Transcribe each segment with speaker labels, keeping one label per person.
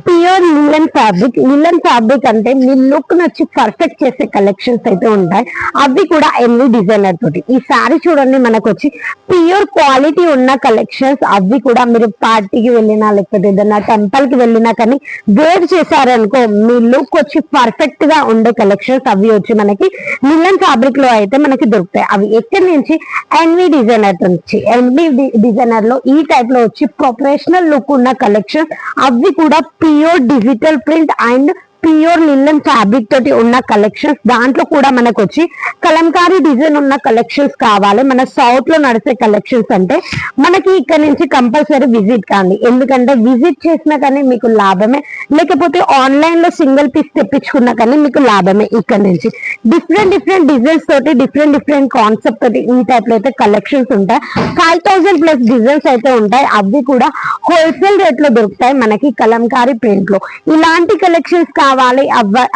Speaker 1: Pure linen fabric అంటే మీ look నచ్చి perfect చేసే కలెక్షన్స్ అయితే ఉంటాయి. అవి కూడా ఎన్ని డిజైనర్ తోటి. ఈ సారీ చూడండి, మనకు వచ్చి ప్యూర్ క్వాలిటీ ఉన్న కలెక్షన్స్. అవి కూడా మీరు పార్టీకి వెళ్ళినా లేకపోతే ఏదైనా టెంపుల్ కి వెళ్ళినా కానీ వేర్ చేశారనుకో మీ లుక్ వచ్చి పర్ఫెక్ట్ గా ఉండే కలెక్షన్స్ అవి వచ్చి మనకి లిలన్ ఫ్యాబ్రిక్ లో అయితే మనకి దొరుకుతాయి. అవి ఎక్కడి నుంచి? ఎన్వి డిజైనర్ నుంచి. ఎన్వి డిజైనర్ లో ఈ టైప్ లో వచ్చి ప్రొఫెషనల్ లుక్ ఉన్న కలెక్షన్స్. అవి కూడా pure digital print and pure linen fabric తోటి ఉన్న కలెక్షన్స్. దాంట్లో కూడా మనకు వచ్చి కలంకారీ డిజైన్ ఉన్న కలెక్షన్స్ కావాలి. మన సౌత్ లో నడిచే కలెక్షన్స్ అంటే మనకి ఇక్కడ నుంచి కంపల్సరీ విజిట్ కాండి. ఎందుకంటే విజిట్ చేసినా కానీ మీకు లాభమే, లేకపోతే ఆన్లైన్ లో సింగిల్ పీస్ తెప్పించుకున్నా కానీ మీకు లాభమే. ఇక్కడ నుంచి డిఫరెంట్ డిజైన్స్ తోటి డిఫరెంట్ కాన్సెప్ట్ తోటి ఈ టైప్ లో అయితే కలెక్షన్స్ ఉంటాయి. 5000 ప్లస్ డిజైన్స్ అయితే ఉంటాయి. అవి కూడా హోల్సేల్ రేట్ లో దొరుకుతాయి మనకి కలంకారీ ప్రింట్ లో. ఇలాంటి కలెక్షన్స్ కావాలి,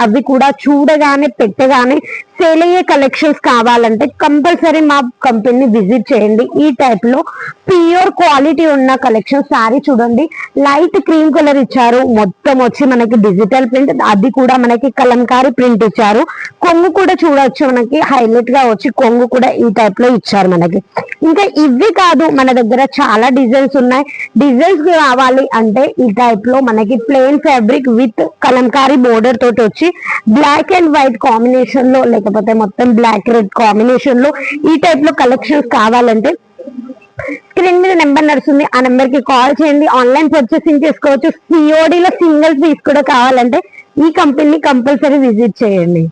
Speaker 1: అవి కూడా చూడగానే పెట్టగానే సేల్ అయ్యే కలెక్షన్స్ కావాలంటే కంపల్సరీ మా కంపెనీ విజిట్ చేయండి. ఈ టైప్ లో ప్యూర్ క్వాలిటీ ఉన్న కలెక్షన్. సారీ చూడండి, లైట్ క్రీమ్ కలర్ ఇచ్చారు, మొత్తం వచ్చి మనకి డిజిటల్ ప్రింట్, అది కూడా మనకి కలంకారీ ప్రింట్ ఇచ్చారు. కొంగు కూడా చూడొచ్చు, మనకి హైలైట్ గా వచ్చి కొంగు కూడా ఈ టైప్ లో ఇచ్చారు మనకి. ఇంకా ఇవి కాదు, మన దగ్గర చాలా డిజైన్స్ ఉన్నాయి. డిజైన్స్ కావాలి అంటే ఈ టైప్ లో మనకి plain fabric with Kalamkari border తోటి వచ్చి బ్లాక్ అండ్ వైట్ కాంబినేషన్ లో లేకపోతే మొత్తం బ్లాక్ రెడ్ కాంబినేషన్ లో ఈ టైప్ లో కలెక్షన్స్ కావాలంటే స్క్రీన్ మీద నెంబర్ నడుస్తుంది, ఆ నెంబర్ కి కాల్ చేయండి. ఆన్లైన్ పర్చేసింగ్ చేసుకోవచ్చు. సిఓడి లో సింగిల్ పీస్ కూడా కావాలంటే ఈ కంపెనీ కంపల్సరీ విజిట్ చేయండి.